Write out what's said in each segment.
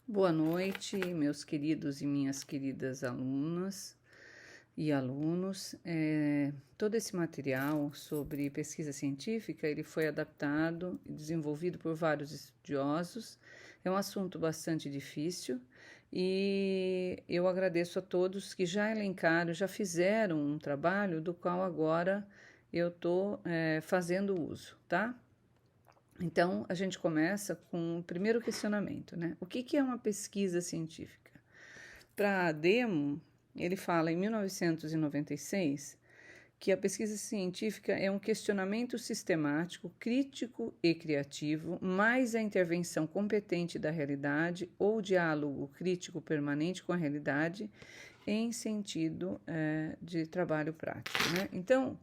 Boa noite, meus queridos e minhas queridas alunas e alunos. Todo esse material sobre pesquisa científica, ele foi adaptado e desenvolvido por vários estudiosos. É um assunto bastante difícil e eu agradeço a todos que já elencaram, já fizeram um trabalho do qual agora eu estou fazendo uso, tá? Então, a gente começa com o primeiro questionamento, né? O que é uma pesquisa científica? Para Demo, ele fala em 1996 que a pesquisa científica é um questionamento sistemático, crítico e criativo, mais a intervenção competente da realidade ou diálogo crítico permanente com a realidade em sentido de trabalho prático, né? Então,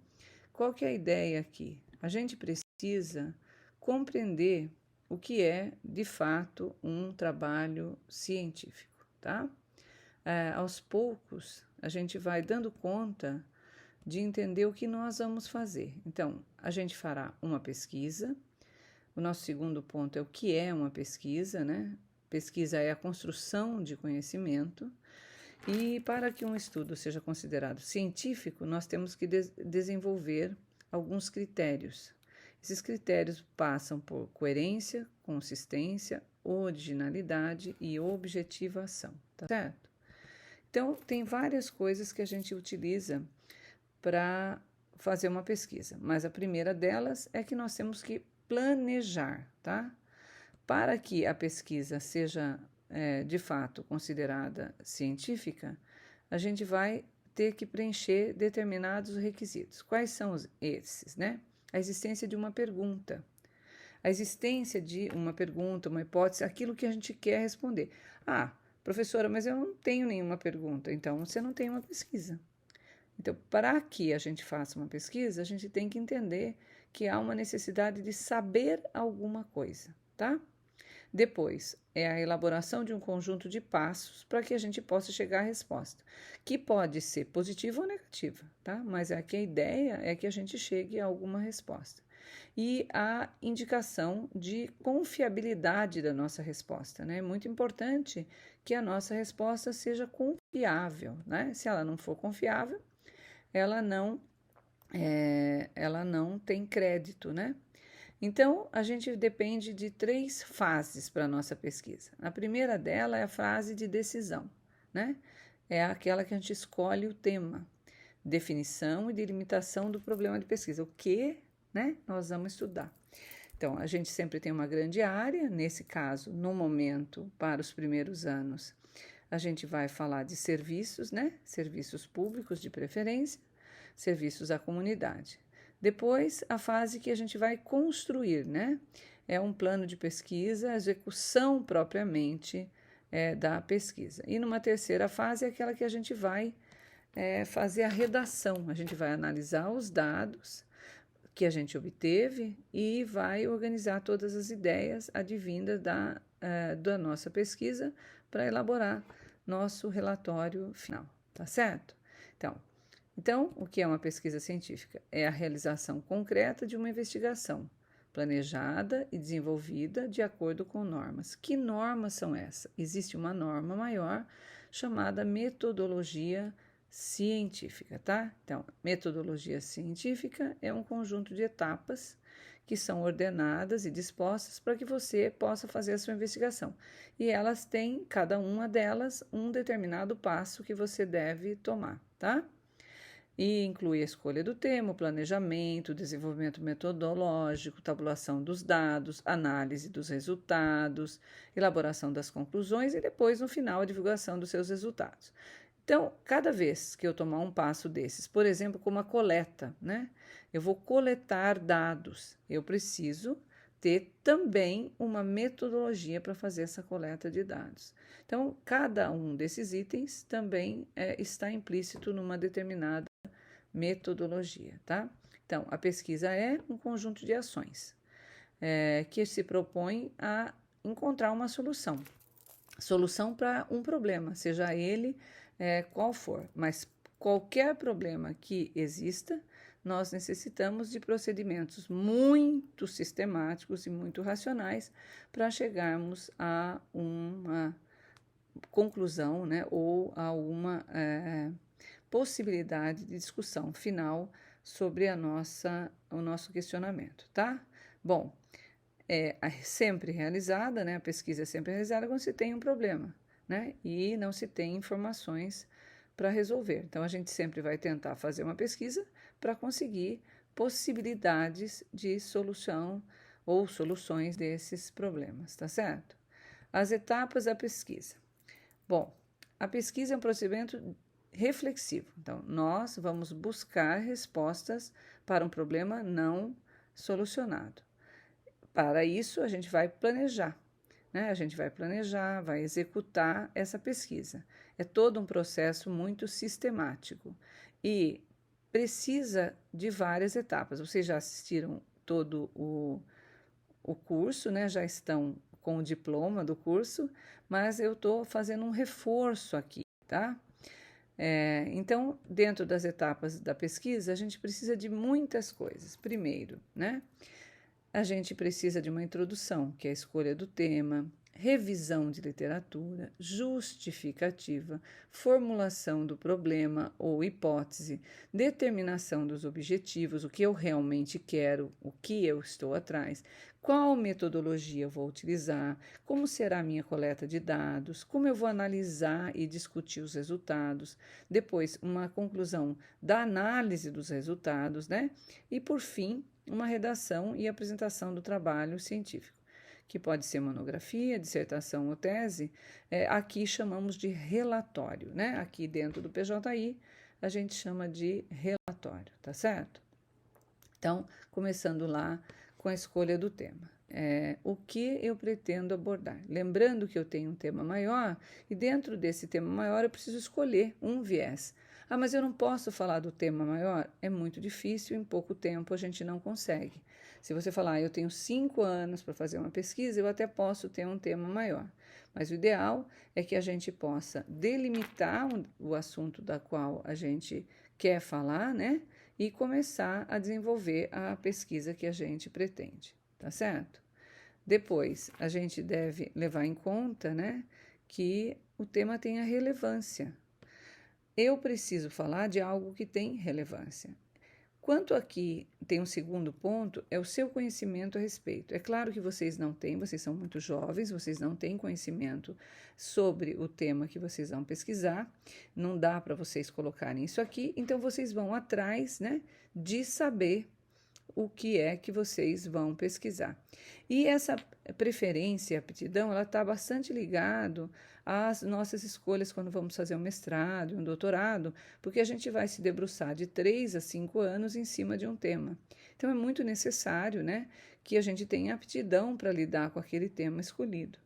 qual que é a ideia aqui? A gente precisa compreender o que é, de fato, um trabalho científico, tá? Aos poucos, a gente vai dando conta de entender o que nós vamos fazer. Então, a gente fará uma pesquisa. O nosso segundo ponto é o que é uma pesquisa, né? Pesquisa é a construção de conhecimento. E para que um estudo seja considerado científico, nós temos que desenvolver alguns critérios. Esses critérios passam por coerência, consistência, originalidade e objetivação, tá certo? Então, tem várias coisas que a gente utiliza para fazer uma pesquisa, mas a primeira delas é que nós temos que planejar, tá? Para que a pesquisa seja de fato considerada científica, a gente vai ter que preencher determinados requisitos. Quais são esses, né? A existência de uma pergunta. A existência de uma pergunta, uma hipótese, aquilo que a gente quer responder. Ah, professora, mas eu não tenho nenhuma pergunta, então você não tem uma pesquisa. Então, para que a gente faça uma pesquisa, a gente tem que entender que há uma necessidade de saber alguma coisa, tá? Depois, é a elaboração de um conjunto de passos para que a gente possa chegar à resposta, que pode ser positiva ou negativa, tá? Mas aqui a ideia é que a gente chegue a alguma resposta. E a indicação de confiabilidade da nossa resposta, né? É muito importante que a nossa resposta seja confiável, né? Se ela não for confiável, ela não tem crédito, né? Então, a gente depende de 3 fases para a nossa pesquisa. A primeira dela é a fase de decisão, né? É aquela que a gente escolhe o tema, definição e delimitação do problema de pesquisa. O que, né, nós vamos estudar. Então, a gente sempre tem uma grande área, nesse caso, no momento, para os primeiros anos, a gente vai falar de serviços, né? Serviços públicos de preferência, serviços à comunidade. Depois, a fase que a gente vai construir, né? É um plano de pesquisa, a execução propriamente da pesquisa. E numa terceira fase é aquela que a gente vai fazer a redação, a gente vai analisar os dados que a gente obteve e vai organizar todas as ideias advindas da nossa pesquisa para elaborar nosso relatório final, tá certo? Então, o que é uma pesquisa científica? É a realização concreta de uma investigação, planejada e desenvolvida de acordo com normas. Que normas são essas? Existe uma norma maior chamada metodologia científica, tá? Então, metodologia científica é um conjunto de etapas que são ordenadas e dispostas para que você possa fazer a sua investigação. E elas têm, cada uma delas, um determinado passo que você deve tomar, tá? E inclui a escolha do tema, o planejamento, desenvolvimento metodológico, tabulação dos dados, análise dos resultados, elaboração das conclusões e depois, no final, a divulgação dos seus resultados. Então, cada vez que eu tomar um passo desses, por exemplo, como a coleta, né? Eu vou coletar dados, eu preciso ter também uma metodologia para fazer essa coleta de dados. Então, cada um desses itens também está implícito numa determinada metodologia, tá? Então, a pesquisa é um conjunto de ações que se propõe a encontrar uma solução para um problema, seja ele qual for, mas qualquer problema que exista, nós necessitamos de procedimentos muito sistemáticos e muito racionais para chegarmos a uma conclusão, né, ou alguma possibilidade de discussão final sobre o nosso questionamento, tá? Bom, é sempre realizada, né, a pesquisa é sempre realizada quando se tem um problema, né, e não se tem informações para resolver. Então, a gente sempre vai tentar fazer uma pesquisa para conseguir possibilidades de solução ou soluções desses problemas, tá certo? As etapas da pesquisa. Bom, a pesquisa é um procedimento reflexivo. Então, nós vamos buscar respostas para um problema não solucionado. Para isso, a gente vai planejar, né? A gente vai planejar, vai executar essa pesquisa. É todo um processo muito sistemático e precisa de várias etapas. Vocês já assistiram todo o curso, né? Já estão com o diploma do curso, mas eu estou fazendo um reforço aqui, tá? Então, dentro das etapas da pesquisa, a gente precisa de muitas coisas. Primeiro, né? A gente precisa de uma introdução, que é a escolha do tema, revisão de literatura, justificativa, formulação do problema ou hipótese, determinação dos objetivos, o que eu realmente quero, o que eu estou atrás, qual metodologia eu vou utilizar, como será a minha coleta de dados, como eu vou analisar e discutir os resultados, depois uma conclusão da análise dos resultados, né? E por fim, uma redação e apresentação do trabalho científico, que pode ser monografia, dissertação ou tese. Aqui chamamos de relatório, né? Aqui dentro do PJI a gente chama de relatório, tá certo? Então, começando lá com a escolha do tema. O que eu pretendo abordar? Lembrando que eu tenho um tema maior e dentro desse tema maior eu preciso escolher um viés. Ah, mas eu não posso falar do tema maior? É muito difícil, em pouco tempo a gente não consegue. Se você falar, eu tenho 5 anos para fazer uma pesquisa, eu até posso ter um tema maior. Mas o ideal é que a gente possa delimitar o assunto da qual a gente quer falar, né? E começar a desenvolver a pesquisa que a gente pretende, tá certo? Depois, a gente deve levar em conta, né, que o tema tenha relevância. Eu preciso falar de algo que tem relevância. Quanto aqui tem um segundo ponto, é o seu conhecimento a respeito. É claro que vocês não têm, vocês são muito jovens, vocês não têm conhecimento sobre o tema que vocês vão pesquisar, não dá para vocês colocarem isso aqui, então vocês vão atrás, né, de saber o que é que vocês vão pesquisar. E essa preferência, aptidão, ela está bastante ligado às nossas escolhas quando vamos fazer um mestrado, um doutorado, porque a gente vai se debruçar de 3 a 5 anos em cima de um tema. Então, é muito necessário, né, que a gente tenha aptidão para lidar com aquele tema escolhido,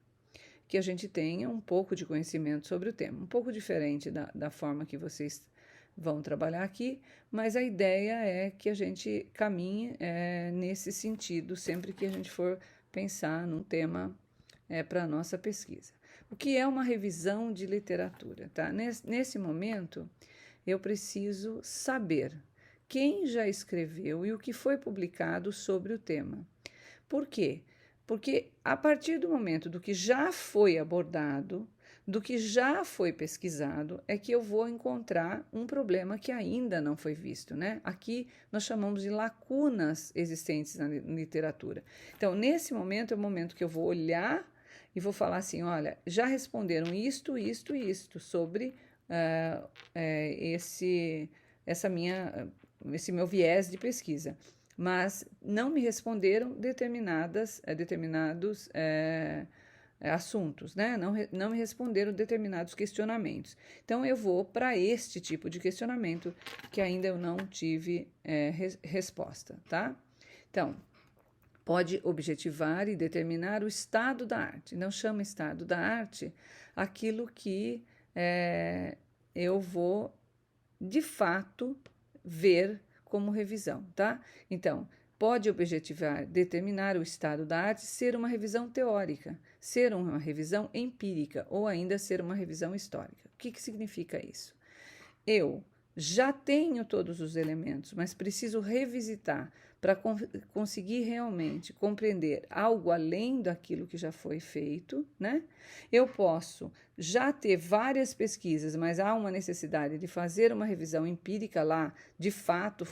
que a gente tenha um pouco de conhecimento sobre o tema, um pouco diferente da forma que vocês vão trabalhar aqui, mas a ideia é que a gente caminhe nesse sentido sempre que a gente for pensar num tema para a nossa pesquisa. O que é uma revisão de literatura? Tá? Nesse momento, eu preciso saber quem já escreveu e o que foi publicado sobre o tema. Por quê? Porque a partir do momento do que já foi abordado, do que já foi pesquisado, é que eu vou encontrar um problema que ainda não foi visto, né? Aqui nós chamamos de lacunas existentes na literatura. Então, nesse momento é o momento que eu vou olhar e vou falar assim, olha, já responderam isto, isto e isto sobre esse meu viés de pesquisa, mas não me responderam determinados assuntos, né? Não me responderam determinados questionamentos. Então, eu vou para este tipo de questionamento que ainda eu não tive resposta, tá? Então, pode objetivar e determinar o estado da arte. Não chama estado da arte aquilo que eu vou, de fato, ver como revisão, tá? Então, pode objetivar, determinar o estado da arte, ser uma revisão teórica, ser uma revisão empírica ou ainda ser uma revisão histórica. O que significa isso? Eu já tenho todos os elementos, mas preciso revisitar para conseguir realmente compreender algo além daquilo que já foi feito, né? Eu posso já ter várias pesquisas, mas há uma necessidade de fazer uma revisão empírica lá, de fato,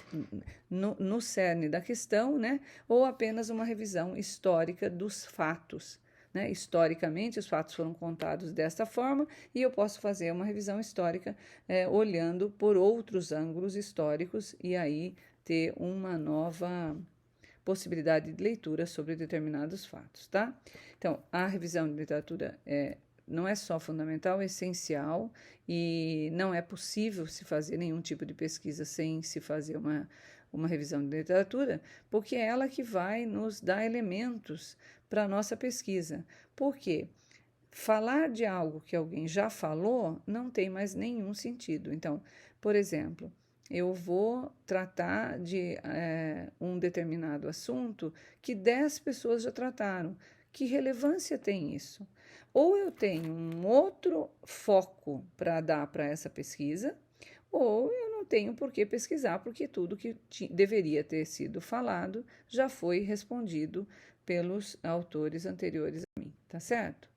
no cerne da questão, né? Ou apenas uma revisão histórica dos fatos. Né? Historicamente, os fatos foram contados desta forma e eu posso fazer uma revisão histórica olhando por outros ângulos históricos e aí ter uma nova possibilidade de leitura sobre determinados fatos, tá? Então, a revisão de literatura não é só fundamental, é essencial e não é possível se fazer nenhum tipo de pesquisa sem se fazer uma revisão de literatura, porque é ela que vai nos dar elementos para a nossa pesquisa. Por quê? Falar de algo que alguém já falou não tem mais nenhum sentido. Então, por exemplo, eu vou tratar de um determinado assunto que 10 pessoas já trataram. Que relevância tem isso? Ou eu tenho um outro foco para dar para essa pesquisa, ou eu não tenho por que pesquisar, porque tudo que deveria ter sido falado já foi respondido pelos autores anteriores a mim, tá certo?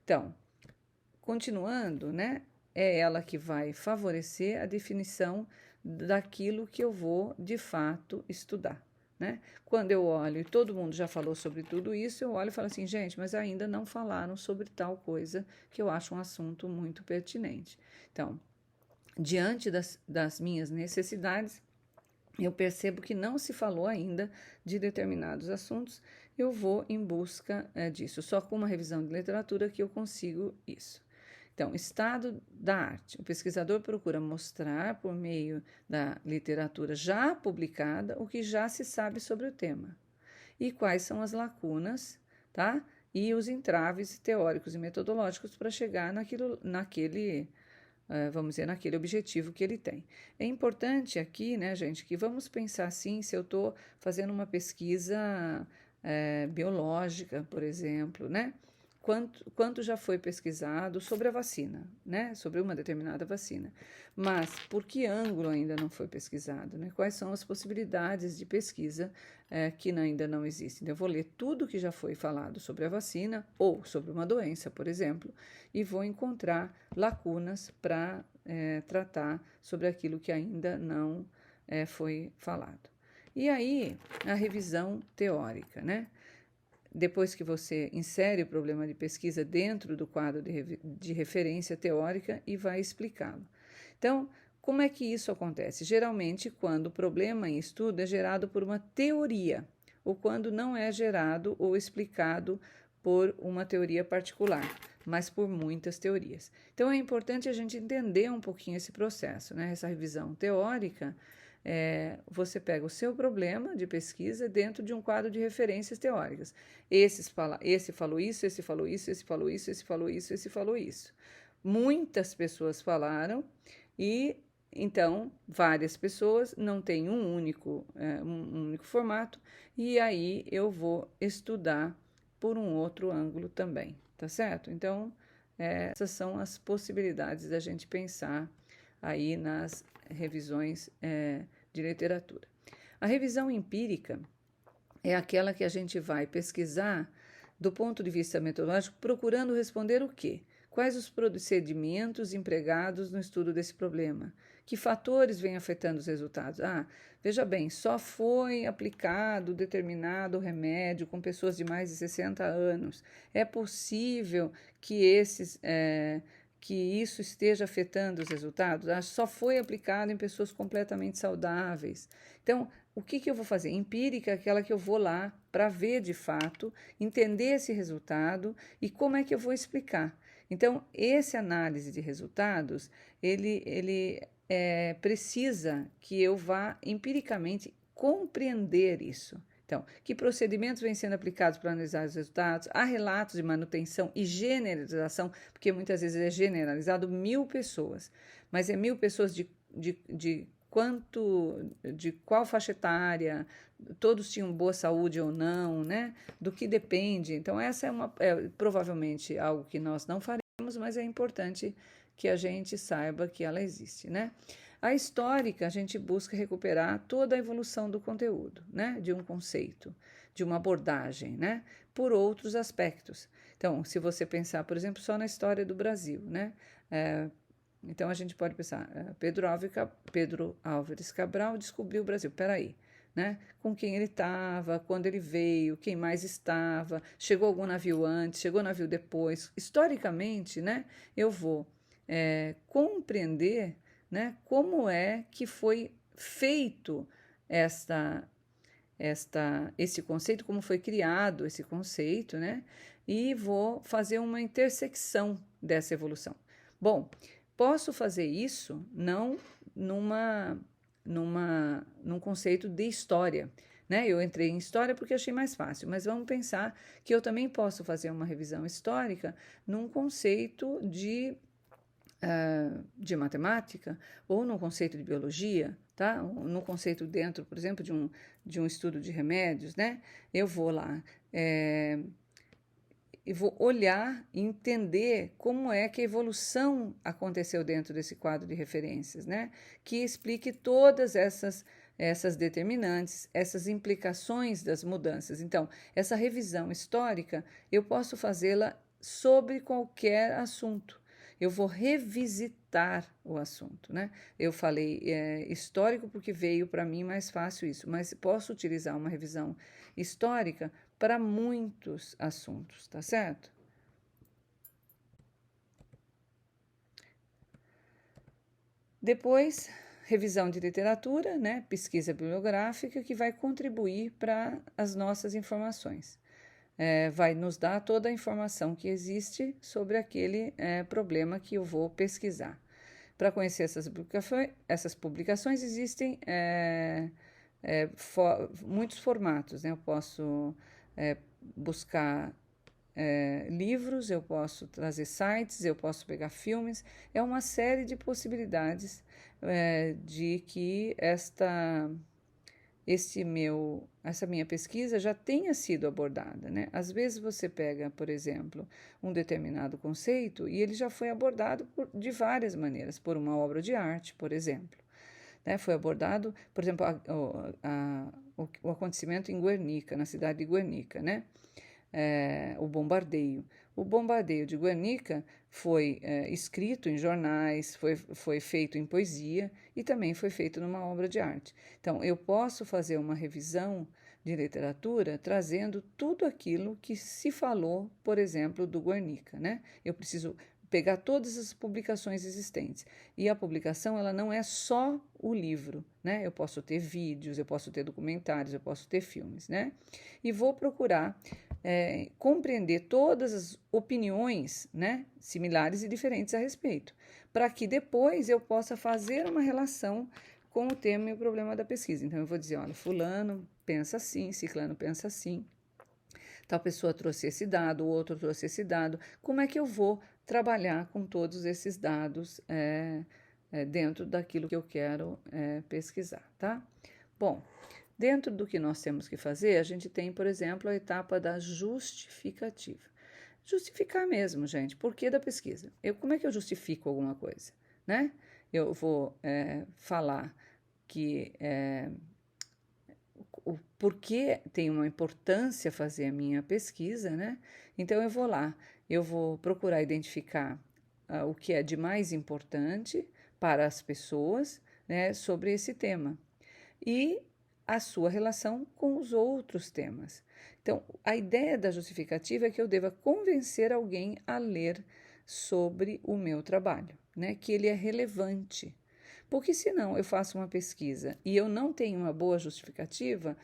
Então, continuando, né, é ela que vai favorecer a definição daquilo que eu vou de fato estudar. Né? Quando eu olho e todo mundo já falou sobre tudo isso, eu olho e falo assim, gente, mas ainda não falaram sobre tal coisa que eu acho um assunto muito pertinente. Então, diante das minhas necessidades, eu percebo que não se falou ainda de determinados assuntos, eu vou em busca disso. Só com uma revisão de literatura que eu consigo isso. Então, estado da arte. O pesquisador procura mostrar, por meio da literatura já publicada, o que já se sabe sobre o tema e quais são as lacunas, tá? E os entraves teóricos e metodológicos para chegar naquele vamos dizer, naquele objetivo que ele tem. É importante aqui, né, gente, que vamos pensar assim, se eu estou fazendo uma pesquisa biológica, por exemplo, né? Quanto já foi pesquisado sobre a vacina, né? Sobre uma determinada vacina. Mas por que ângulo ainda não foi pesquisado? Né? Quais são as possibilidades de pesquisa que ainda não existem? Eu vou ler tudo que já foi falado sobre a vacina ou sobre uma doença, por exemplo, e vou encontrar lacunas para tratar sobre aquilo que ainda não foi falado. E aí, a revisão teórica, né? Depois que você insere o problema de pesquisa dentro do quadro de referência teórica e vai explicá-lo. Então, como é que isso acontece? Geralmente, quando o problema em estudo é gerado por uma teoria, ou quando não é gerado ou explicado por uma teoria particular, mas por muitas teorias. Então, é importante a gente entender um pouquinho esse processo, né? Essa revisão teórica. Você pega o seu problema de pesquisa dentro de um quadro de referências teóricas. Esse falou isso, esse falou isso, esse falou isso, esse falou isso, esse falou isso. Muitas pessoas falaram e então várias pessoas não têm um único formato e aí eu vou estudar por um outro ângulo também, tá certo? Então essas são as possibilidades da gente pensar aí nas revisões de literatura. A revisão empírica é aquela que a gente vai pesquisar do ponto de vista metodológico, procurando responder o quê? Quais os procedimentos empregados no estudo desse problema? Que fatores vêm afetando os resultados? Veja bem, só foi aplicado determinado remédio com pessoas de mais de 60 anos. É possível que que isso esteja afetando os resultados? Só foi aplicado em pessoas completamente saudáveis. Então, o que eu vou fazer? Empírica é aquela que eu vou lá para ver de fato, entender esse resultado e como é que eu vou explicar. Então, esse análise de resultados, ele precisa que eu vá empiricamente compreender isso. Então, que procedimentos vêm sendo aplicados para analisar os resultados? Há relatos de manutenção e generalização, porque muitas vezes é generalizado 1.000 pessoas, mas é 1.000 pessoas de qual faixa etária, todos tinham boa saúde ou não, né? Do que depende. Então, essa é provavelmente algo que nós não faremos, mas é importante que a gente saiba que ela existe, né? A histórica, a gente busca recuperar toda a evolução do conteúdo, né? De um conceito, de uma abordagem, né? Por outros aspectos. Então, se você pensar, por exemplo, só na história do Brasil, né? Então, a gente pode pensar, Pedro Álvares Cabral descobriu o Brasil. Peraí, né? Com quem ele estava, quando ele veio, quem mais estava, chegou algum navio antes, chegou navio depois. Historicamente, né? Eu vou compreender, né, como é que foi feito esse conceito, como foi criado esse conceito, né? E vou fazer uma intersecção dessa evolução. Bom, posso fazer isso não num conceito de história, né? Eu entrei em história porque achei mais fácil, mas vamos pensar que eu também posso fazer uma revisão histórica num conceito de matemática ou no conceito de biologia, tá? No conceito dentro, por exemplo, de um estudo de remédios, né? Eu vou lá e vou olhar e entender como é que a evolução aconteceu dentro desse quadro de referências, né? Que explique todas essas determinantes, essas implicações das mudanças. Então, essa revisão histórica, eu posso fazê-la sobre qualquer assunto. Eu vou revisitar o assunto, né? Eu falei histórico porque veio para mim mais fácil isso, mas posso utilizar uma revisão histórica para muitos assuntos, tá certo? Depois, revisão de literatura, né? Pesquisa bibliográfica que vai contribuir para as nossas informações. Vai nos dar toda a informação que existe sobre aquele problema que eu vou pesquisar. Para conhecer essas publicações existem muitos formatos, né? Eu posso buscar livros, eu posso trazer sites, eu posso pegar filmes, é uma série de possibilidades de que essa minha pesquisa já tenha sido abordada, né? Às vezes você pega, por exemplo, um determinado conceito e ele já foi abordado de várias maneiras, por uma obra de arte, por exemplo. Né? Foi abordado, por exemplo, o acontecimento em Guernica, na cidade de Guernica, né? O bombardeio. O bombardeio de Guernica foi escrito em jornais, foi feito em poesia e também foi feito numa obra de arte. Então, eu posso fazer uma revisão de literatura trazendo tudo aquilo que se falou, por exemplo, do Guernica, né? Eu preciso pegar todas as publicações existentes. E a publicação, ela não é só o livro, né? Eu posso ter vídeos, eu posso ter documentários, eu posso ter filmes, né? E vou procurar compreender todas as opiniões, né, similares e diferentes a respeito, para que depois eu possa fazer uma relação com o tema e o problema da pesquisa. Então, eu vou dizer, olha, fulano pensa assim, ciclano pensa assim, tal pessoa trouxe esse dado, o outro trouxe esse dado, como é que eu vou trabalhar com todos esses dados dentro daquilo que eu quero pesquisar, tá? Bom, dentro do que nós temos que fazer, a gente tem, por exemplo, a etapa da justificativa. Justificar mesmo, gente, por que da pesquisa? Como é que eu justifico alguma coisa, né? Eu vou falar que o porquê tem uma importância fazer a minha pesquisa, né? Então eu vou lá, eu vou procurar identificar o que é de mais importante para as pessoas, né, sobre esse tema. E a sua relação com os outros temas. Então, a ideia da justificativa é que eu deva convencer alguém a ler sobre o meu trabalho, né? Que ele é relevante. Porque senão eu faço uma pesquisa e eu não tenho uma boa justificativa,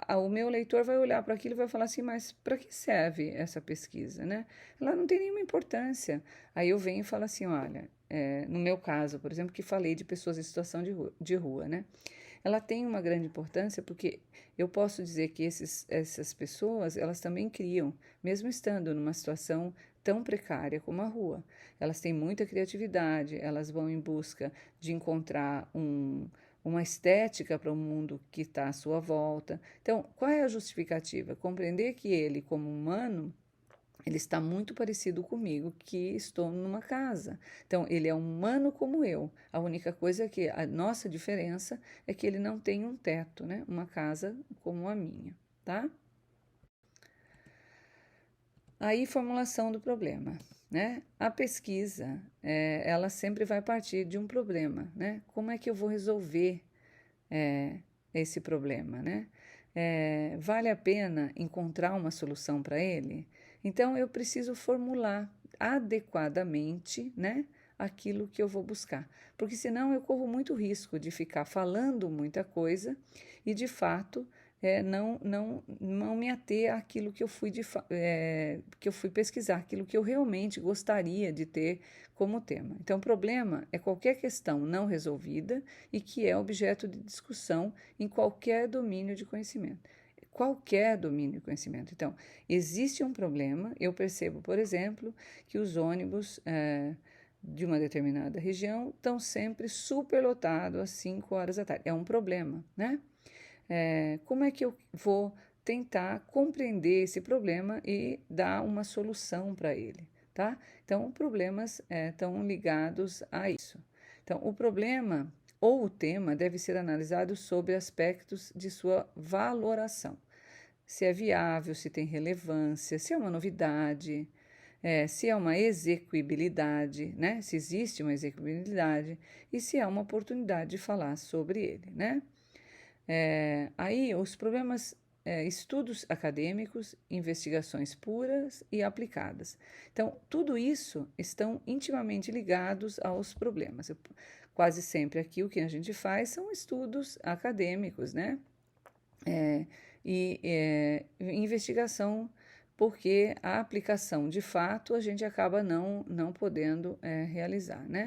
o meu leitor vai olhar para aquilo e vai falar assim, mas para que serve essa pesquisa, né? Ela não tem nenhuma importância. Aí eu venho e falo assim, olha, no meu caso, por exemplo, que falei de pessoas em situação de rua, né? Ela tem uma grande importância porque eu posso dizer que essas pessoas, elas também criam, mesmo estando numa situação tão precária como a rua. Elas têm muita criatividade, elas vão em busca de encontrar uma estética para o mundo que está à sua volta. Então, qual é a justificativa? Compreender que ele, como humano, ele está muito parecido comigo, que estou numa casa. Então, ele é humano como eu. A única coisa é que a nossa diferença é que ele não tem um teto, né? Uma casa como a minha, tá? Aí, formulação do problema, né? A pesquisa, ela sempre vai partir de um problema, né? Como é que eu vou resolver esse problema, né? Vale a pena encontrar uma solução para ele? Então, eu preciso formular adequadamente, né, aquilo que eu vou buscar, porque senão eu corro muito risco de ficar falando muita coisa e, de fato, não me ater àquilo que que eu fui pesquisar, aquilo que eu realmente gostaria de ter como tema. Então, o problema é qualquer questão não resolvida e que é objeto de discussão em qualquer domínio de conhecimento. Qualquer domínio de conhecimento. Então, existe um problema, eu percebo, por exemplo, que os ônibus de uma determinada região estão sempre superlotados às 5 horas da tarde. É um problema, né? Como é que eu vou tentar compreender esse problema e dar uma solução para ele, tá? Então, problemas estão ligados a isso. Então, o problema ou o tema deve ser analisado sobre aspectos de sua valoração. Se é viável, se tem relevância, se é uma novidade, se é uma execuibilidade, né? Se existe uma execuibilidade e se há uma oportunidade de falar sobre ele, né? Aí os problemas, estudos acadêmicos, investigações puras e aplicadas. Então, tudo isso estão intimamente ligados aos problemas. Quase sempre aqui o que a gente faz são estudos acadêmicos, né? Investigação, porque a aplicação, de fato, a gente acaba não podendo realizar, né?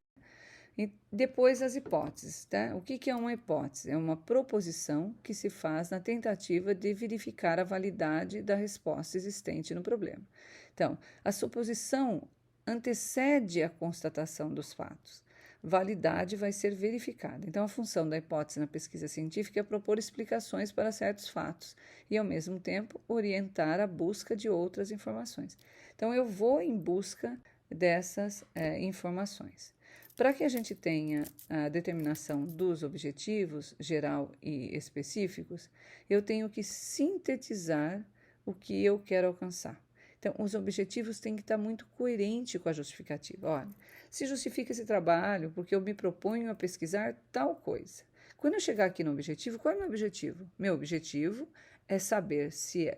E depois as hipóteses, tá? O que é uma hipótese? É uma proposição que se faz na tentativa de verificar a validade da resposta existente no problema. Então, a suposição antecede a constatação dos fatos. Validade vai ser verificada. Então, a função da hipótese na pesquisa científica é propor explicações para certos fatos e, ao mesmo tempo, orientar a busca de outras informações. Então, eu vou em busca dessas informações. Para que a gente tenha a determinação dos objetivos geral e específicos, eu tenho que sintetizar o que eu quero alcançar. Então, os objetivos têm que estar muito coerentes com a justificativa. Olha, se justifica esse trabalho porque eu me proponho a pesquisar tal coisa. Quando eu chegar aqui no objetivo, qual é o meu objetivo? Meu objetivo é saber se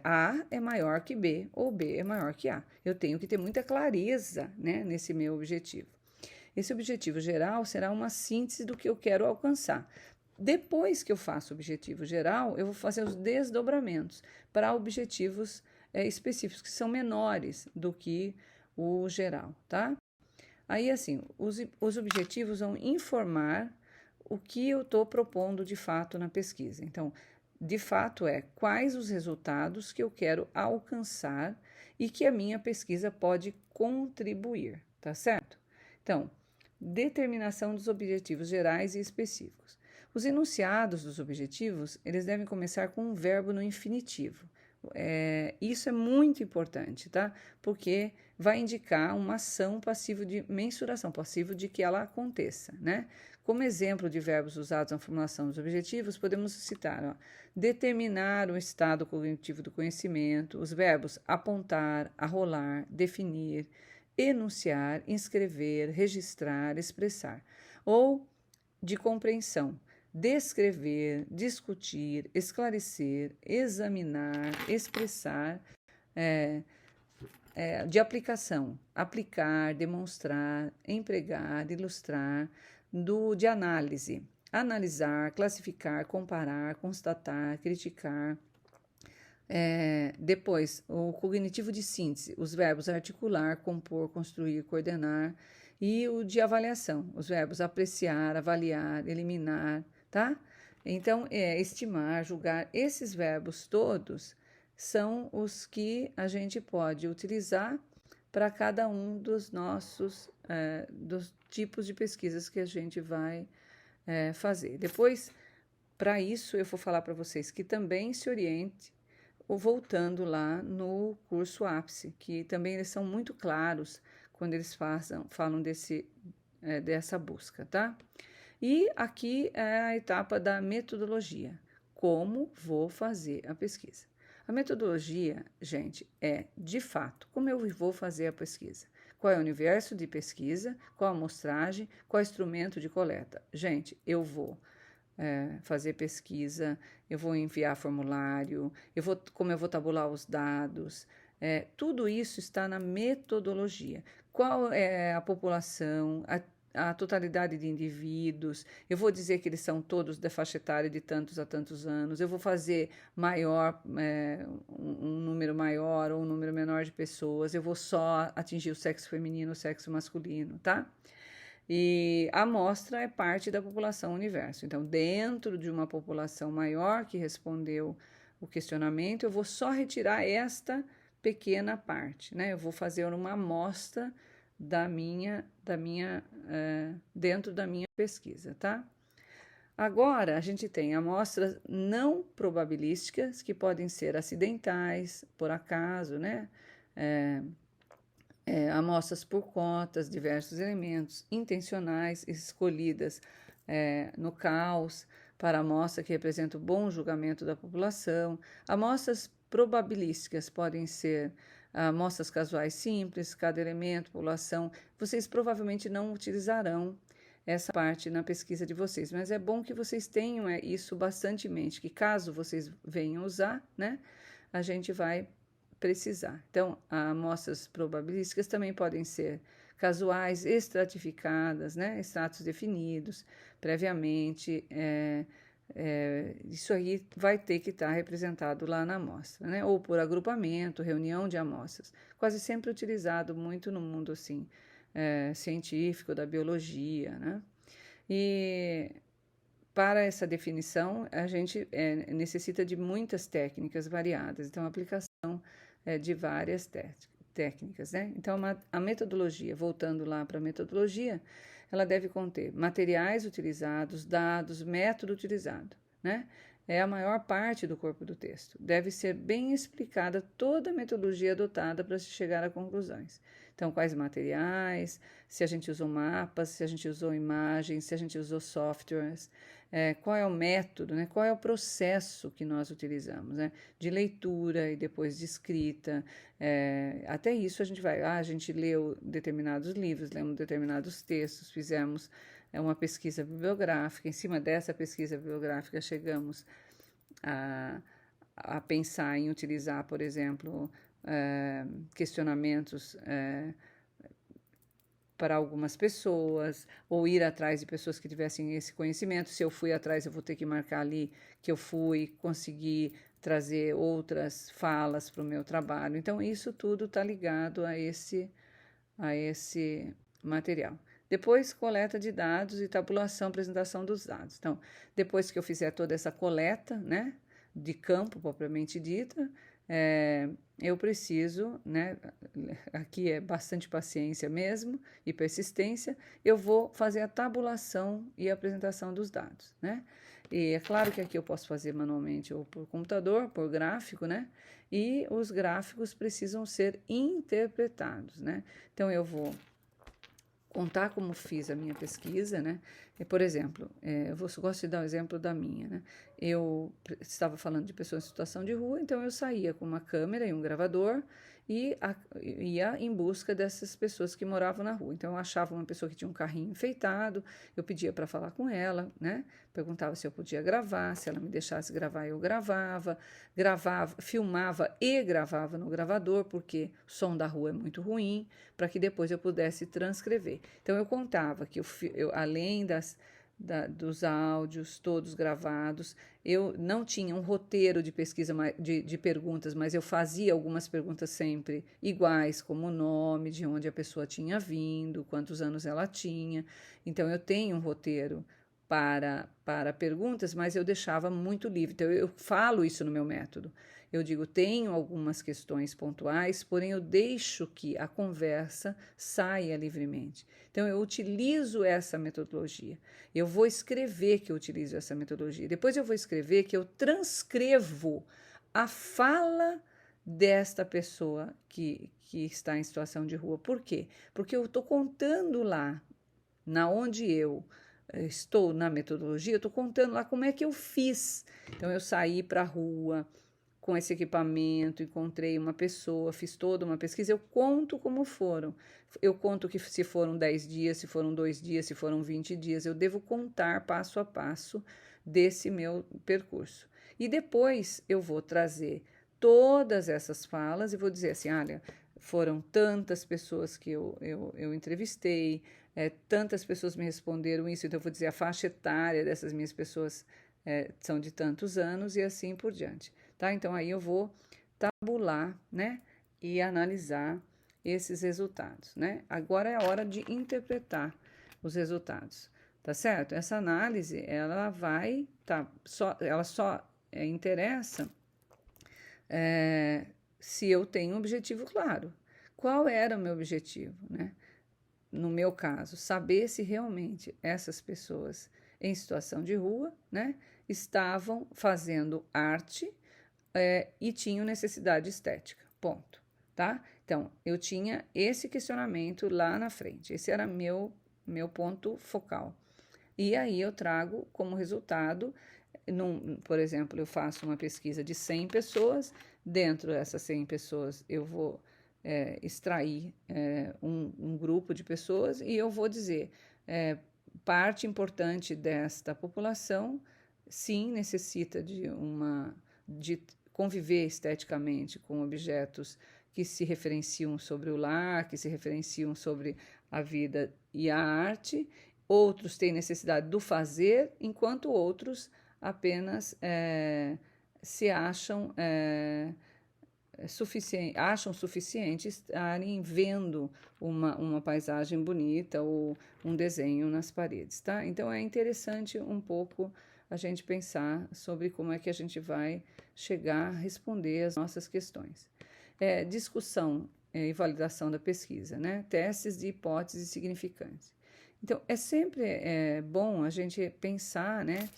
A é maior que B ou B é maior que A. Eu tenho que ter muita clareza, né, nesse meu objetivo. Esse objetivo geral será uma síntese do que eu quero alcançar. Depois que eu faço o objetivo geral, eu vou fazer os desdobramentos para objetivos específicos, que são menores do que o geral, tá? Aí, assim, os objetivos vão informar o que eu estou propondo de fato na pesquisa. Então, de fato, quais os resultados que eu quero alcançar e que a minha pesquisa pode contribuir, tá certo? Então, determinação dos objetivos gerais e específicos. Os enunciados dos objetivos, eles devem começar com um verbo no infinitivo. Isso é muito importante, tá? Porque vai indicar uma ação passiva de mensuração, passivo de que ela aconteça, né? Como exemplo de verbos usados na formulação dos objetivos, podemos citar, determinar o estado cognitivo do conhecimento, os verbos apontar, arrolar, definir, enunciar, inscrever, registrar, expressar, ou de compreensão, descrever, discutir, esclarecer, examinar, expressar, de aplicação, aplicar, demonstrar, empregar, ilustrar, de análise, analisar, classificar, comparar, constatar, criticar. Depois, o cognitivo de síntese, os verbos articular, compor, construir, coordenar, e o de avaliação, os verbos apreciar, avaliar, eliminar, tá? Então, estimar, julgar, esses verbos todos são os que a gente pode utilizar para cada um dos nossos dos tipos de pesquisas que a gente vai fazer. Depois, para isso, eu vou falar para vocês que também se oriente voltando lá no curso Ápice, que também eles são muito claros quando eles falam dessa busca, tá? E aqui é a etapa da metodologia. Como vou fazer a pesquisa? A metodologia, gente, é de fato como eu vou fazer a pesquisa. Qual é o universo de pesquisa, qual a amostragem, qual é o instrumento de coleta. Gente, eu vou fazer pesquisa, eu vou enviar formulário, como eu vou tabular os dados, tudo isso está na metodologia. Qual é a população, a totalidade de indivíduos, eu vou dizer que eles são todos da faixa etária de tantos a tantos anos, eu vou fazer um número maior ou um número menor de pessoas, eu vou só atingir o sexo feminino, o sexo masculino, tá? E a amostra é parte da população universo. Então, dentro de uma população maior que respondeu o questionamento, eu vou só retirar esta pequena parte, né? Eu vou fazer uma amostra dentro da minha pesquisa, tá? Agora, a gente tem amostras não probabilísticas, que podem ser acidentais, por acaso, né? Amostras por cotas, diversos elementos, intencionais, escolhidas no caos, para amostra que representa o bom julgamento da população. Amostras probabilísticas podem ser amostras casuais simples, cada elemento, população. Vocês provavelmente não utilizarão essa parte na pesquisa de vocês, mas é bom que vocês tenham isso bastante em mente, que caso vocês venham usar, né, a gente vai precisar. Então, amostras probabilísticas também podem ser casuais, estratificadas, né, estratos definidos previamente. Isso aí vai ter que estar representado lá na amostra, né, ou por agrupamento, reunião de amostras. Quase sempre utilizado muito no mundo assim, científico, da biologia, né? E para essa definição, a gente necessita de muitas técnicas variadas, então a aplicação de várias técnicas, né? Então, a metodologia, voltando lá para a metodologia, ela deve conter materiais utilizados, dados, método utilizado, né? É a maior parte do corpo do texto. Deve ser bem explicada toda a metodologia adotada para se chegar a conclusões. Então, quais materiais, se a gente usou mapas, se a gente usou imagens, se a gente usou softwares, qual é o método, né? Qual é o processo que nós utilizamos, né? De leitura e depois de escrita. Até isso a gente leu determinados livros, lemos determinados textos, fizemos uma pesquisa bibliográfica. Em cima dessa pesquisa bibliográfica, chegamos a pensar em utilizar, por exemplo, questionamentos para algumas pessoas, ou ir atrás de pessoas que tivessem esse conhecimento. Se eu fui atrás, eu vou ter que marcar ali que eu fui, conseguir trazer outras falas para o meu trabalho. Então, isso tudo está ligado a esse material. Depois, coleta de dados e tabulação, apresentação dos dados. Então, depois que eu fizer toda essa coleta, né, de campo propriamente dita, eu preciso, né, aqui é bastante paciência mesmo e persistência, eu vou fazer a tabulação e a apresentação dos dados, né? E é claro que aqui eu posso fazer manualmente ou por computador, por gráfico, né? E os gráficos precisam ser interpretados, né? Então, eu vou contar como fiz a minha pesquisa, né? Por exemplo, eu gosto de dar um exemplo da minha, né? Eu estava falando de pessoas em situação de rua, então eu saía com uma câmera e um gravador e ia em busca dessas pessoas que moravam na rua. Então eu achava uma pessoa que tinha um carrinho enfeitado, eu pedia para falar com ela, né? Perguntava se eu podia gravar, se ela me deixasse gravar, eu gravava, filmava e gravava no gravador, porque o som da rua é muito ruim, para que depois eu pudesse transcrever. Então eu contava que além dos áudios todos gravados, eu não tinha um roteiro de pesquisa de perguntas, mas eu fazia algumas perguntas sempre iguais, como o nome, de onde a pessoa tinha vindo, quantos anos ela tinha. Então eu tenho um roteiro para perguntas, mas eu deixava muito livre. Então eu falo isso no meu método. Eu digo, tenho algumas questões pontuais, porém eu deixo que a conversa saia livremente. Então, eu utilizo essa metodologia. Eu vou escrever que eu utilizo essa metodologia. Depois eu vou escrever que eu transcrevo a fala desta pessoa que está em situação de rua. Por quê? Porque eu estou contando lá, na onde eu estou na metodologia, eu estou contando lá como é que eu fiz. Então, eu saí para a rua com esse equipamento, encontrei uma pessoa, fiz toda uma pesquisa, eu conto como foram. Eu conto que se foram 10 dias, se foram 2 dias, se foram 20 dias, eu devo contar passo a passo desse meu percurso. E depois eu vou trazer todas essas falas e vou dizer assim, olha, foram tantas pessoas que eu entrevistei, tantas pessoas me responderam isso, então eu vou dizer a faixa etária dessas minhas pessoas são de tantos anos e assim por diante. Tá? Então, aí eu vou tabular, né, e analisar esses resultados, né? Agora é a hora de interpretar os resultados, tá certo? Essa análise, ela vai, ela só interessa se eu tenho um objetivo claro. Qual era o meu objetivo, né? No meu caso, saber se realmente essas pessoas em situação de rua, né, estavam fazendo arte e tinham necessidade estética. Ponto. Tá? Então, eu tinha esse questionamento lá na frente. Esse era meu ponto focal. E aí eu trago como resultado, por exemplo, eu faço uma pesquisa de 100 pessoas. Dentro dessas 100 pessoas, eu vou extrair um grupo de pessoas e eu vou dizer, parte importante desta população, sim, necessita de conviver esteticamente com objetos que se referenciam sobre o lar, que se referenciam sobre a vida e a arte. Outros têm necessidade do fazer, enquanto outros apenas se acham suficiente estarem vendo uma paisagem bonita ou um desenho nas paredes, tá? Então, é interessante um pouco a gente pensar sobre como é que a gente vai chegar a responder as nossas questões. Discussão e validação da pesquisa, né? Testes de hipóteses significantes. Então, é sempre bom a gente pensar, né,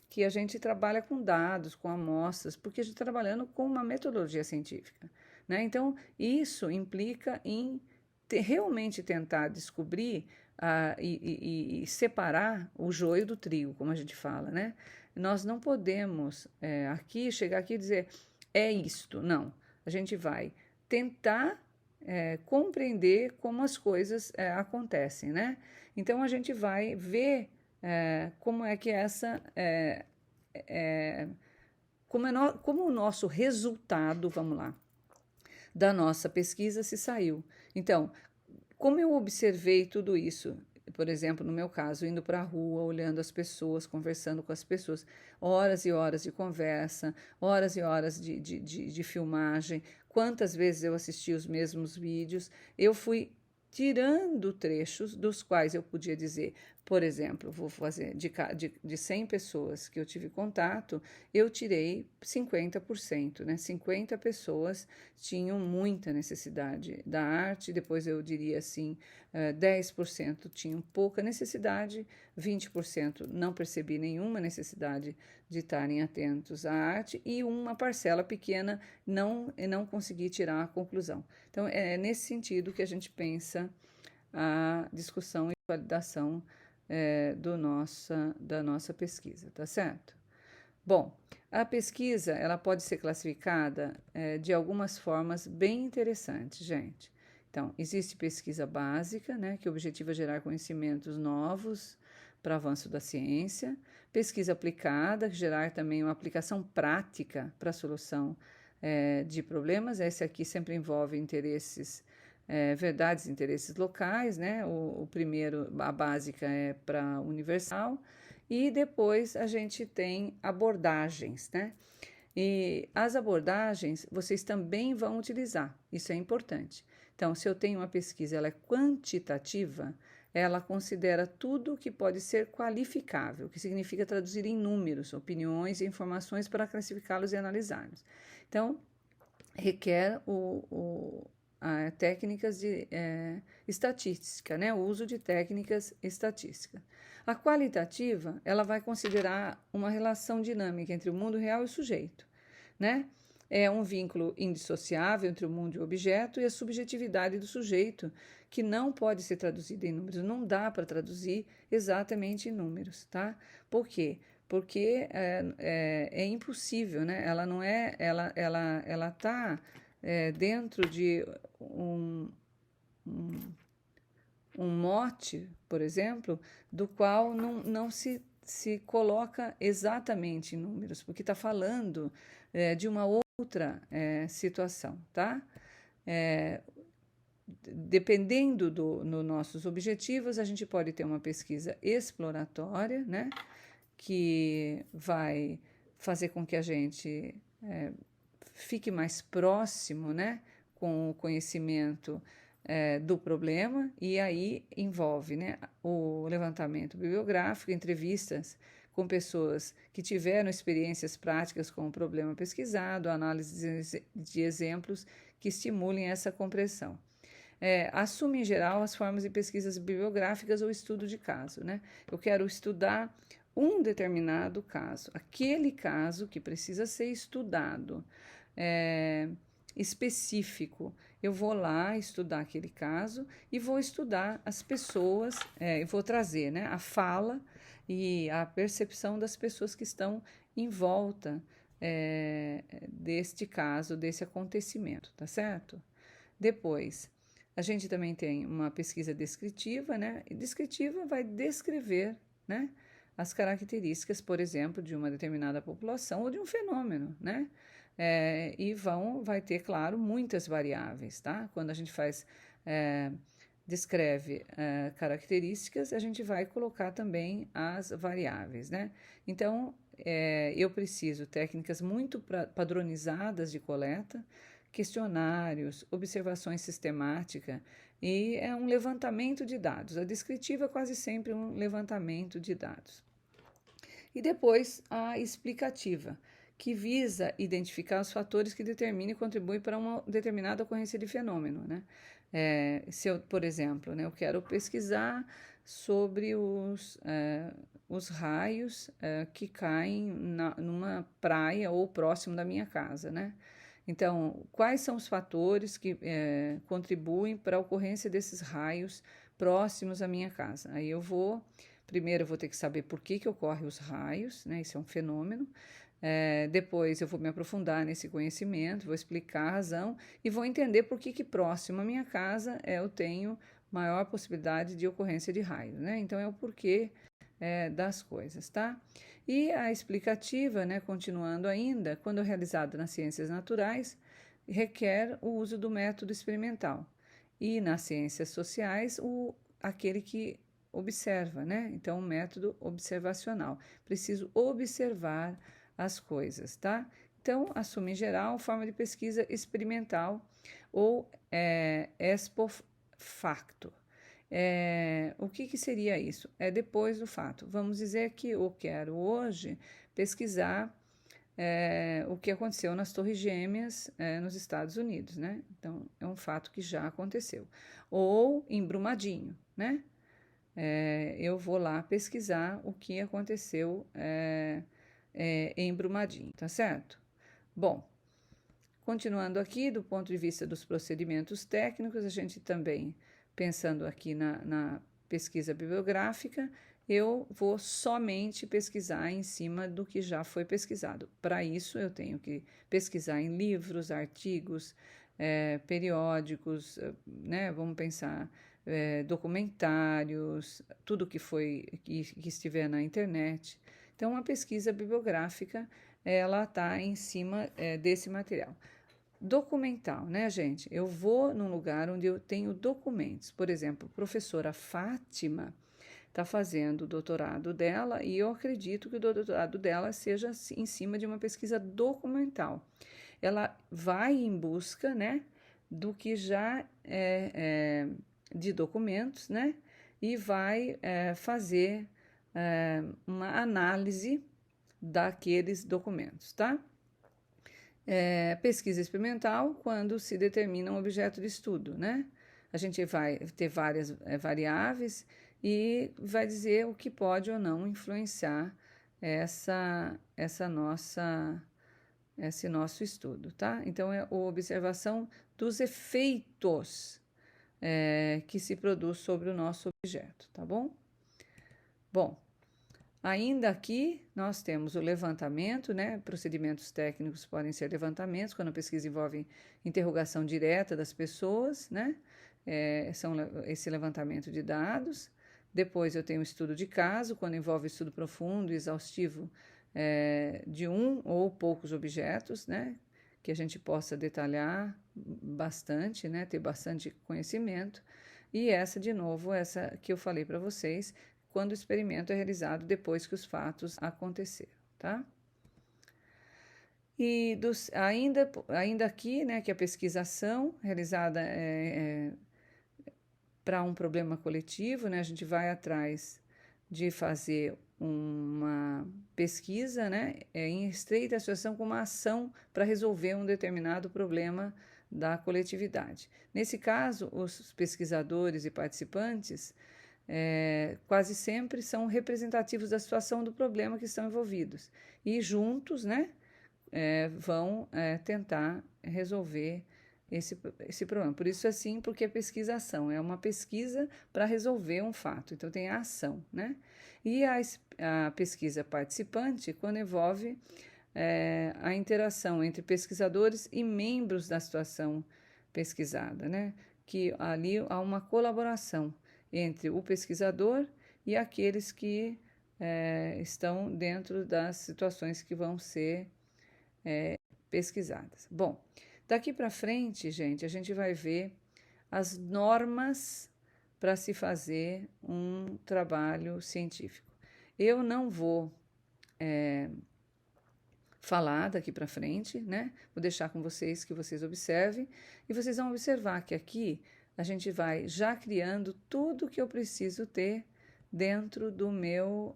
que a gente trabalha com dados, com amostras, porque a gente está trabalhando com uma metodologia científica, né? Então, isso implica em realmente tentar descobrir e separar o joio do trigo, como a gente fala, né? Nós não podemos chegar aqui e dizer é isto, não. A gente vai tentar compreender como as coisas acontecem, né? Então, a gente vai ver como é que como o nosso resultado, vamos lá, da nossa pesquisa se saiu. Então, como eu observei tudo isso, por exemplo, no meu caso, indo para a rua, olhando as pessoas, conversando com as pessoas, horas e horas de conversa, horas e horas de filmagem, quantas vezes eu assisti os mesmos vídeos, eu fui tirando trechos dos quais eu podia dizer, por exemplo, vou fazer de 100 pessoas que eu tive contato, eu tirei 50%, né? 50 pessoas tinham muita necessidade da arte, depois eu diria assim, 10% tinham pouca necessidade, 20% não percebi nenhuma necessidade de estarem atentos à arte e uma parcela pequena não consegui tirar a conclusão. Então, é nesse sentido que a gente pensa a discussão e validação da nossa pesquisa, tá certo? Bom, a pesquisa ela pode ser classificada de algumas formas bem interessantes, gente. Então, existe pesquisa básica, né, que o objetivo é gerar conhecimentos novos para o avanço da ciência. Pesquisa aplicada, gerar também uma aplicação prática para a solução de problemas. Esse aqui sempre envolve interesses verdades e interesses locais, né? O primeiro, a básica é para universal, e depois a gente tem abordagens, né? E as abordagens vocês também vão utilizar, isso é importante. Então, se eu tenho uma pesquisa, ela é quantitativa, ela considera tudo que pode ser qualificável, que significa traduzir em números, opiniões e informações para classificá-los e analisá-los. Então, requer técnicas de estatística, né? O uso de técnicas estatísticas. A qualitativa, ela vai considerar uma relação dinâmica entre o mundo real e o sujeito, né? é um vínculo indissociável entre o mundo e o objeto e a subjetividade do sujeito, que não pode ser traduzida em números. Não dá para traduzir exatamente em números, tá? Por quê? Porque é impossível, né? Ela não é, ela está dentro de um mote, por exemplo, do qual não se coloca exatamente em números, porque está falando de uma outra situação, tá? Dependendo dos nossos objetivos, a gente pode ter uma pesquisa exploratória, né? Que vai fazer com que a gente fique mais próximo, né? Com o conhecimento do problema, e aí envolve, né, o levantamento bibliográfico, entrevistas com pessoas que tiveram experiências práticas com o problema pesquisado, análise de exemplos que estimulem essa compreensão. Assume em geral as formas de pesquisas bibliográficas ou estudo de caso, né? Eu quero estudar um determinado caso, aquele caso que precisa ser estudado, específico. Eu vou lá estudar aquele caso e vou estudar as pessoas, eu vou trazer, né, a fala e a percepção das pessoas que estão em volta deste caso, desse acontecimento, tá certo? Depois, a gente também tem uma pesquisa descritiva, né? E descritiva vai descrever, né, as características, por exemplo, de uma determinada população ou de um fenômeno, né? E vai ter, claro, muitas variáveis, tá? Quando a gente descreve características, a gente vai colocar também as variáveis, né? Então, eu preciso técnicas muito padronizadas de coleta, questionários, observações sistemáticas e é um levantamento de dados. A descritiva é quase sempre um levantamento de dados. E depois a explicativa, que visa identificar os fatores que determinam e contribuem para uma determinada ocorrência de fenômeno, né? Se eu, por exemplo, né, eu quero pesquisar sobre os raios que caem numa praia ou próximo da minha casa, né? Então, quais são os fatores que contribuem para a ocorrência desses raios próximos à minha casa? Aí primeiro eu vou ter que saber por que ocorrem os raios, né? Isso é um fenômeno. Depois eu vou me aprofundar nesse conhecimento, vou explicar a razão e vou entender por que próximo à minha casa eu tenho maior possibilidade de ocorrência de raios, né? Então, é o porquê das coisas, tá? E a explicativa, né, continuando ainda, quando realizada nas ciências naturais, requer o uso do método experimental. E nas ciências sociais, aquele que observa, né? Então, o método observacional. Preciso observar as coisas, tá? Então, assume em geral forma de pesquisa experimental ou expo facto. O que seria isso? É depois do fato. Vamos dizer que eu quero hoje pesquisar o que aconteceu nas Torres Gêmeas nos Estados Unidos, né? Então, é um fato que já aconteceu. Ou em Brumadinho, né? Eu vou lá pesquisar o que aconteceu em Brumadinho, tá certo? Bom, continuando aqui, do ponto de vista dos procedimentos técnicos, a gente também, pensando aqui na pesquisa bibliográfica, eu vou somente pesquisar em cima do que já foi pesquisado. Para isso, eu tenho que pesquisar em livros, artigos, periódicos, né? Vamos pensar documentários, tudo que estiver na internet. Então, a pesquisa bibliográfica, ela está em cima desse material. Documental, né, gente? Eu vou num lugar onde eu tenho documentos. Por exemplo, a professora Fátima está fazendo o doutorado dela e eu acredito que o doutorado dela seja em cima de uma pesquisa documental. Ela vai em busca, né, do que já de documentos, né, e vai fazer uma análise daqueles documentos, tá? Pesquisa experimental, quando se determina um objeto de estudo, né? A gente vai ter várias variáveis e vai dizer o que pode ou não influenciar essa nossa esse nosso estudo, tá? Então, é a observação dos efeitos que se produz sobre o nosso objeto, tá bom? Bom, ainda aqui nós temos o levantamento, né? Procedimentos técnicos podem ser levantamentos, quando a pesquisa envolve interrogação direta das pessoas, né? São esse levantamento de dados. Depois eu tenho o estudo de caso, quando envolve estudo profundo e exaustivo de um ou poucos objetos, né? Que a gente possa detalhar bastante, né? Ter bastante conhecimento. E essa, de novo, essa que eu falei para vocês, quando o experimento é realizado depois que os fatos aconteceram, tá? E ainda aqui, né, que a pesquisação realizada para um problema coletivo, né, a gente vai atrás de fazer uma pesquisa, né, em estreita associação com uma ação para resolver um determinado problema da coletividade. Nesse caso, os pesquisadores e participantes quase sempre são representativos da situação do problema que estão envolvidos e juntos, né, vão tentar resolver esse problema. Por isso, assim, porque a pesquisação é uma pesquisa para resolver um fato. Então, tem a ação, né? E a pesquisa participante, quando envolve a interação entre pesquisadores e membros da situação pesquisada, né? Que ali há uma colaboração entre o pesquisador e aqueles que estão dentro das situações que vão ser pesquisadas. Bom, daqui para frente, gente, a gente vai ver as normas para se fazer um trabalho científico. Eu não vou falar daqui para frente, né? Vou deixar com vocês que vocês observem e vocês vão observar que aqui a gente vai já criando tudo que eu preciso ter dentro do meu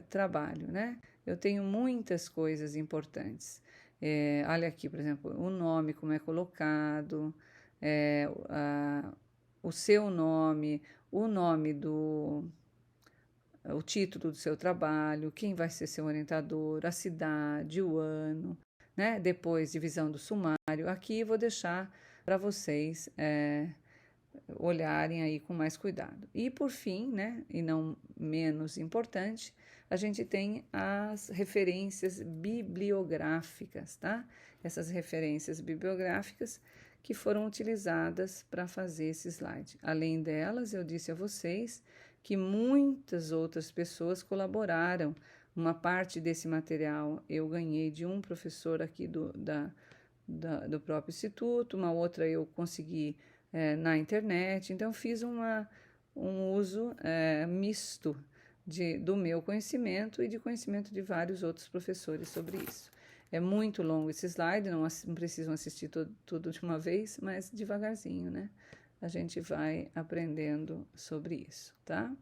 trabalho, né? Eu tenho muitas coisas importantes. Olha aqui, por exemplo, o nome, como é colocado, o seu nome, o nome o título do seu trabalho, quem vai ser seu orientador, a cidade, o ano, né? Depois, divisão do sumário. Aqui vou deixar para vocês olharem aí com mais cuidado. E por fim, né, e não menos importante, a gente tem as referências bibliográficas, tá? Essas referências bibliográficas que foram utilizadas para fazer esse slide. Além delas, eu disse a vocês que muitas outras pessoas colaboraram. Uma parte desse material eu ganhei de um professor aqui do próprio instituto, uma outra eu consegui na internet. Então, fiz um uso misto do meu conhecimento e de conhecimento de vários outros professores sobre isso. É muito longo esse slide, não precisam assistir tudo de uma vez, mas devagarzinho, né? A gente vai aprendendo sobre isso, tá?